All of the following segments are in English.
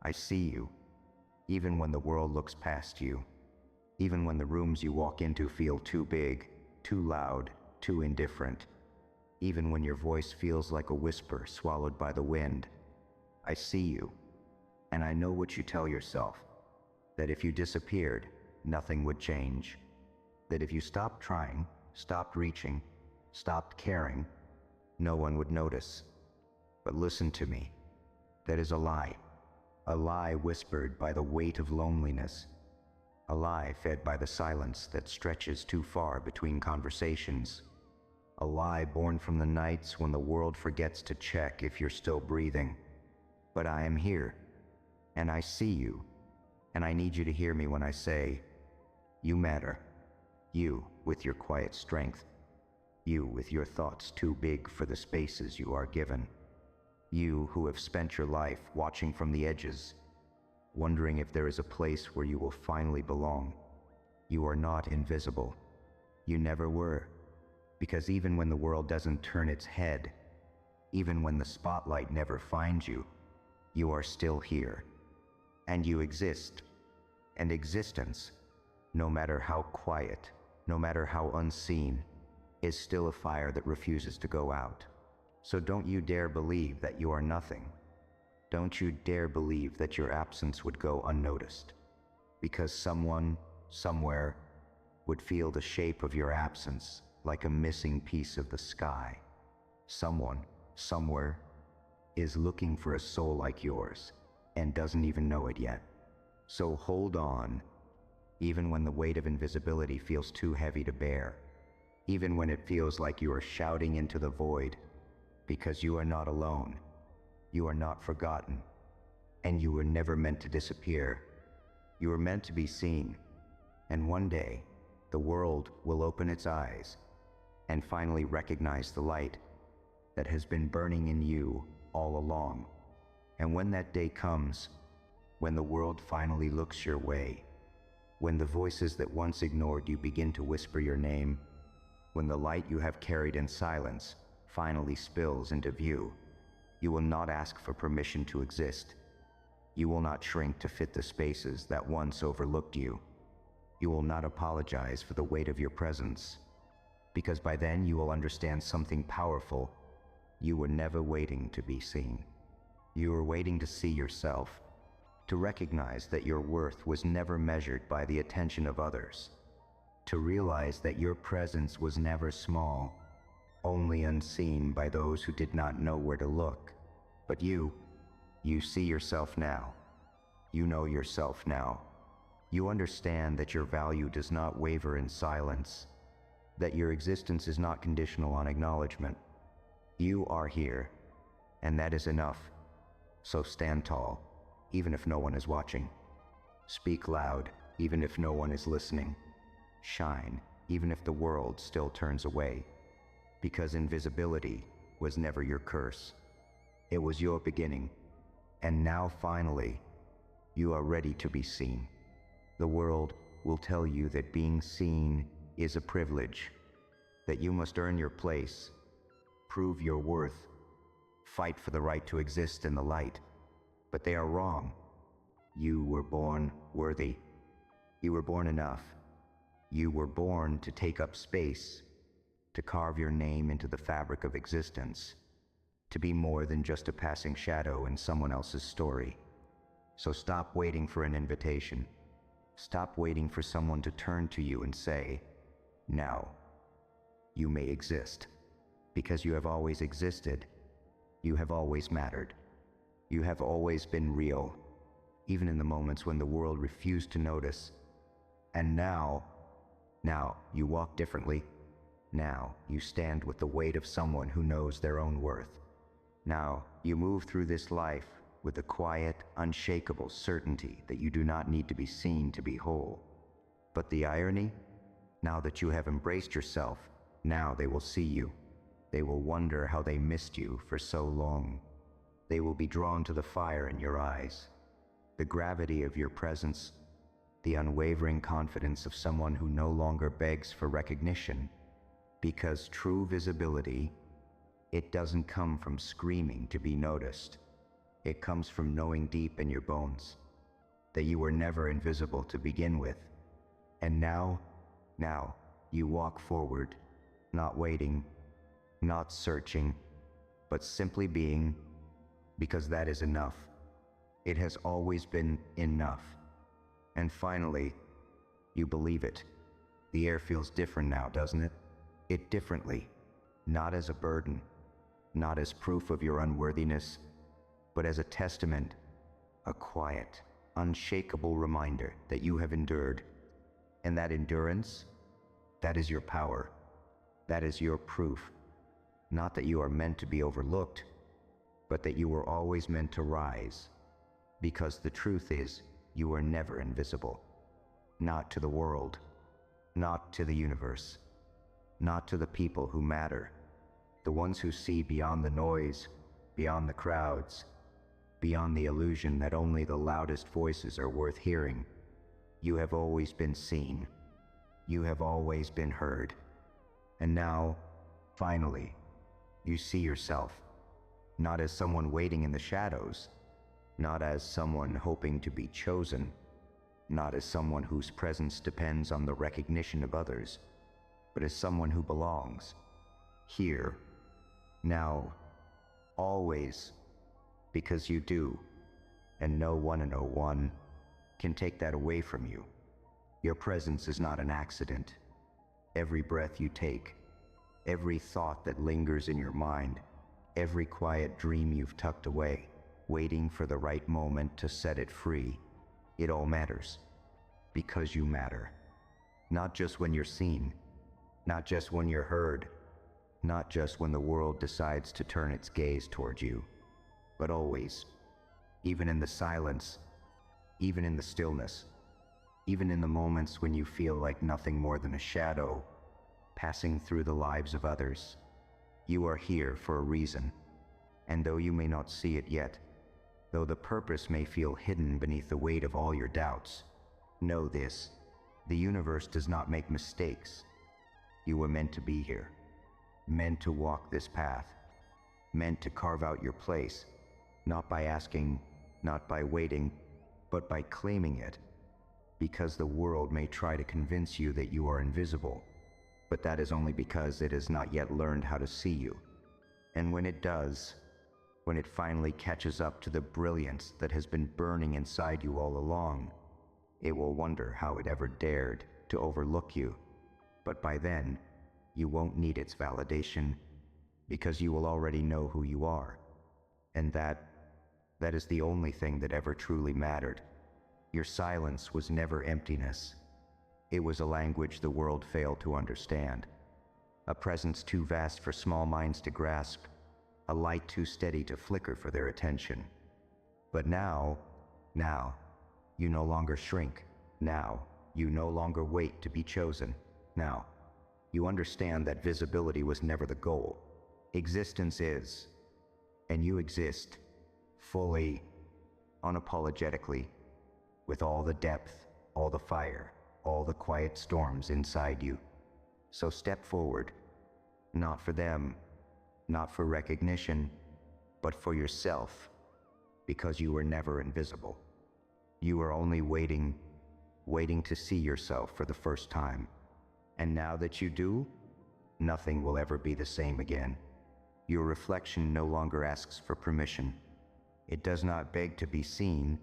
I see you, even when the world looks past you, even when the rooms you walk into feel too big, too loud, too indifferent, even when your voice feels like a whisper swallowed by the wind. I see you, and I know what you tell yourself, that if you disappeared, nothing would change, that if you stopped trying, stopped reaching, stopped caring, no one would notice. But listen to me, that is a lie whispered by the weight of loneliness, a lie fed by the silence that stretches too far between conversations, a lie born from the nights when the world forgets to check if you're still breathing. But I am here, and I see you, and I need you to hear me when I say, you matter. You with your quiet strength, you with your thoughts too big for the spaces you are given, you who have spent your life watching from the edges, wondering if there is a place where you will finally belong. You are not invisible. You never were, because even when the world doesn't turn its head, even when the spotlight never finds you, you are still here, and you exist. And existence, no matter how quiet, no matter how unseen, is still a fire that refuses to go out. So don't you dare believe that you are nothing. Don't you dare believe that your absence would go unnoticed, because someone, somewhere, would feel the shape of your absence like a missing piece of the sky. Someone, somewhere, is looking for a soul like yours and doesn't even know it yet. So hold on, even when the weight of invisibility feels too heavy to bear, even when it feels like you are shouting into the void, because you are not alone, you are not forgotten, and you were never meant to disappear. You were meant to be seen, and one day, the world will open its eyes and finally recognize the light that has been burning in you all along. And when that day comes, when the world finally looks your way, when the voices that once ignored you begin to whisper your name, when the light you have carried in silence finally spills into view, you will not ask for permission to exist. You will not shrink to fit the spaces that once overlooked you. You will not apologize for the weight of your presence, because by then you will understand something powerful. You were never waiting to be seen. You were waiting to see yourself, to recognize that your worth was never measured by the attention of others, to realize that your presence was never small, only unseen by those who did not know where to look. But you see yourself now. You know yourself now. You understand that your value does not waver in silence, that your existence is not conditional on acknowledgement. You are here, and that is enough. So stand tall, even if no one is watching. Speak loud, even if no one is listening. Shine, even if the world still turns away. Because invisibility was never your curse. It was your beginning. And now finally, you are ready to be seen. The world will tell you that being seen is a privilege, that you must earn your place, prove your worth, fight for the right to exist in the light. But they are wrong. You were born worthy. You were born enough. You were born to take up space, to carve your name into the fabric of existence, to be more than just a passing shadow in someone else's story. So stop waiting for an invitation. Stop waiting for someone to turn to you and say, now, you may exist. Because you have always existed. You have always mattered. You have always been real, even in the moments when the world refused to notice. And now you walk differently. Now you stand with the weight of someone who knows their own worth. Now you move through this life with the quiet, unshakable certainty that you do not need to be seen to be whole. But the irony? Now that you have embraced yourself, now they will see you. They will wonder how they missed you for so long. They will be drawn to the fire in your eyes, the gravity of your presence, the unwavering confidence of someone who no longer begs for recognition. Because true visibility, it doesn't come from screaming to be noticed. It comes from knowing deep in your bones that you were never invisible to begin with. And now, you walk forward, not waiting, not searching, but simply being, because that is enough. It has always been enough. And finally, you believe it. The air feels different now, doesn't it? It differently, not as a burden, not as proof of your unworthiness, but as a testament, a quiet, unshakable reminder that you have endured. And that endurance, that is your power. That is your proof. Not that you are meant to be overlooked, but that you were always meant to rise. Because the truth is, you were never invisible. Not to the world, not to the universe, not to the people who matter, the ones who see beyond the noise, beyond the crowds, beyond the illusion that only the loudest voices are worth hearing. You have always been seen. You have always been heard. And now, finally, you see yourself, not as someone waiting in the shadows, not as someone hoping to be chosen, not as someone whose presence depends on the recognition of others, but as someone who belongs, here, now, always, because you do, and no one and no one can take that away from you. Your presence is not an accident. Every breath you take, every thought that lingers in your mind, every quiet dream you've tucked away, waiting for the right moment to set it free, it all matters. Because you matter. Not just when you're seen, not just when you're heard, not just when the world decides to turn its gaze toward you, but always, even in the silence, even in the stillness, even in the moments when you feel like nothing more than a shadow passing through the lives of others. You are here for a reason, and though you may not see it yet, though the purpose may feel hidden beneath the weight of all your doubts, know this: the universe does not make mistakes. You were meant to be here, meant to walk this path, meant to carve out your place, not by asking, not by waiting, but by claiming it. Because the world may try to convince you that you are invisible, but that is only because it has not yet learned how to see you. And when it does, when it finally catches up to the brilliance that has been burning inside you all along, it will wonder how it ever dared to overlook you. But by then, you won't need its validation, because you will already know who you are. And that is the only thing that ever truly mattered. Your silence was never emptiness. It was a language the world failed to understand, a presence too vast for small minds to grasp, a light too steady to flicker for their attention. But now, you no longer shrink. Now, you no longer wait to be chosen. Now, you understand that visibility was never the goal. Existence is, and you exist, fully, unapologetically, with all the depth, all the fire, all the quiet storms inside you. So step forward, not for them, not for recognition, but for yourself, because you were never invisible. You were only waiting to see yourself for the first time. And now that you do, nothing will ever be the same again. Your reflection no longer asks for permission. It does not beg to be seen,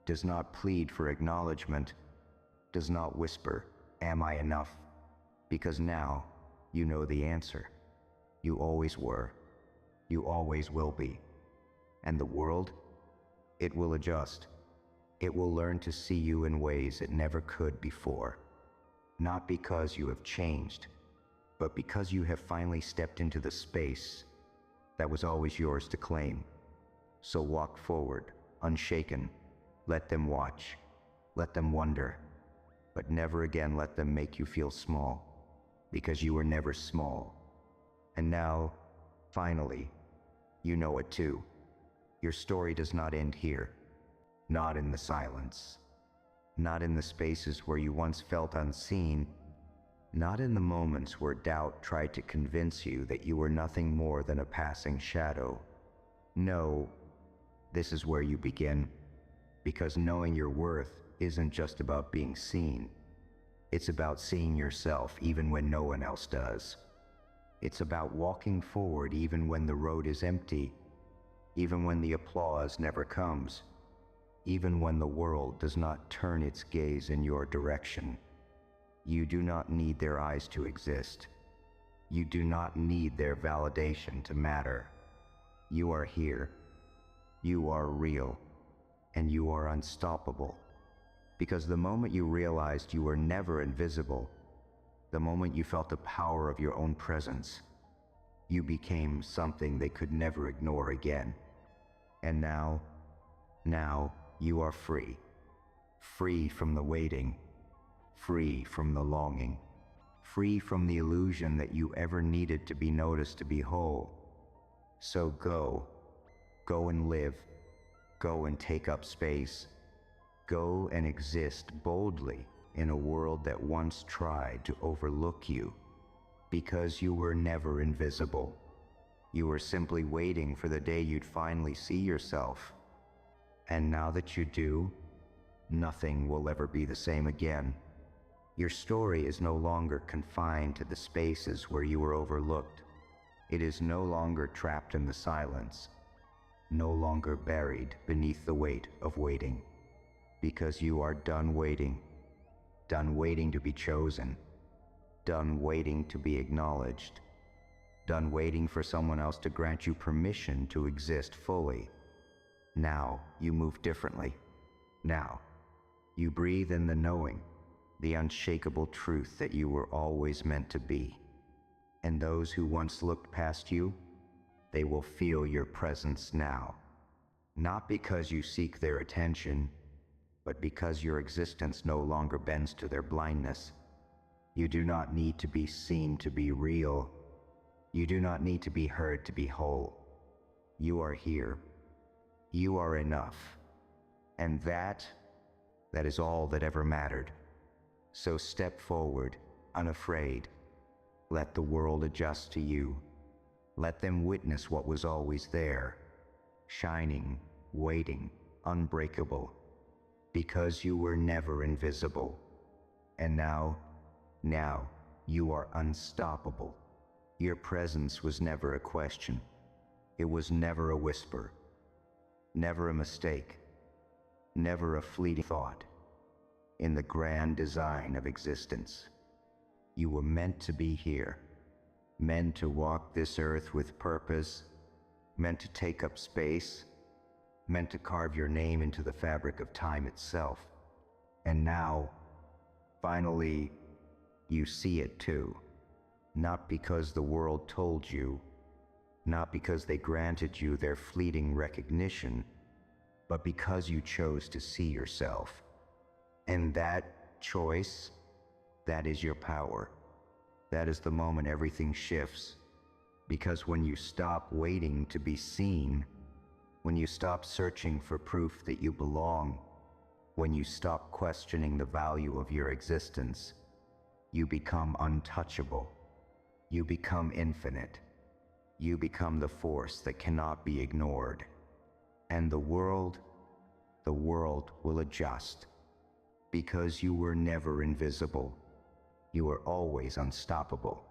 does not plead for acknowledgement, does not whisper, "Am I enough?" Because now you know the answer. You always were. You always will be. And the world? It will adjust. It will learn to see you in ways it never could before. Not because you have changed, but because you have finally stepped into the space that was always yours to claim. So walk forward, unshaken. Let them watch. Let them wonder. But never again let them make you feel small, because you were never small. And now, finally, you know it too. Your story does not end here. Not in the silence. Not in the spaces where you once felt unseen. Not in the moments where doubt tried to convince you that you were nothing more than a passing shadow. No, this is where you begin. Because knowing your worth isn't just about being seen. It's about seeing yourself even when no one else does. It's about walking forward even when the road is empty, even when the applause never comes, even when the world does not turn its gaze in your direction. You do not need their eyes to exist. You do not need their validation to matter. You are here. You are real. And you are unstoppable. Because the moment you realized you were never invisible, the moment you felt the power of your own presence, you became something they could never ignore again. And now you are free. Free from the waiting. Free from the longing. Free from the illusion that you ever needed to be noticed to be whole. So go and live. Go and take up space. Go and exist boldly in a world that once tried to overlook you, because you were never invisible. You were simply waiting for the day you'd finally see yourself. And now that you do, nothing will ever be the same again. Your story is no longer confined to the spaces where you were overlooked. It is no longer trapped in the silence, no longer buried beneath the weight of waiting. Because you are done waiting to be chosen, done waiting to be acknowledged, done waiting for someone else to grant you permission to exist fully. Now you move differently. Now you breathe in the knowing, the unshakable truth that you were always meant to be. And those who once looked past you, they will feel your presence now. Not because you seek their attention, but because your existence no longer bends to their blindness. You do not need to be seen to be real. You do not need to be heard to be whole. You are here. You are enough. And that is all that ever mattered. So step forward, unafraid. Let the world adjust to you. Let them witness what was always there, shining, waiting, unbreakable. Because you were never invisible. And now you are unstoppable. Your presence was never a question. It was never a whisper. Never a mistake. Never a fleeting thought. In the grand design of existence, you were meant to be here. Meant to walk this earth with purpose. Meant to take up space. Meant to carve your name into the fabric of time itself. And now, finally, you see it too. Not because the world told you, not because they granted you their fleeting recognition, but because you chose to see yourself. And that choice, that is your power. That is the moment everything shifts. Because when you stop waiting to be seen, when you stop searching for proof that you belong, when you stop questioning the value of your existence, you become untouchable. You become infinite. You become the force that cannot be ignored. And the world will adjust. Because you were never invisible. You were always unstoppable.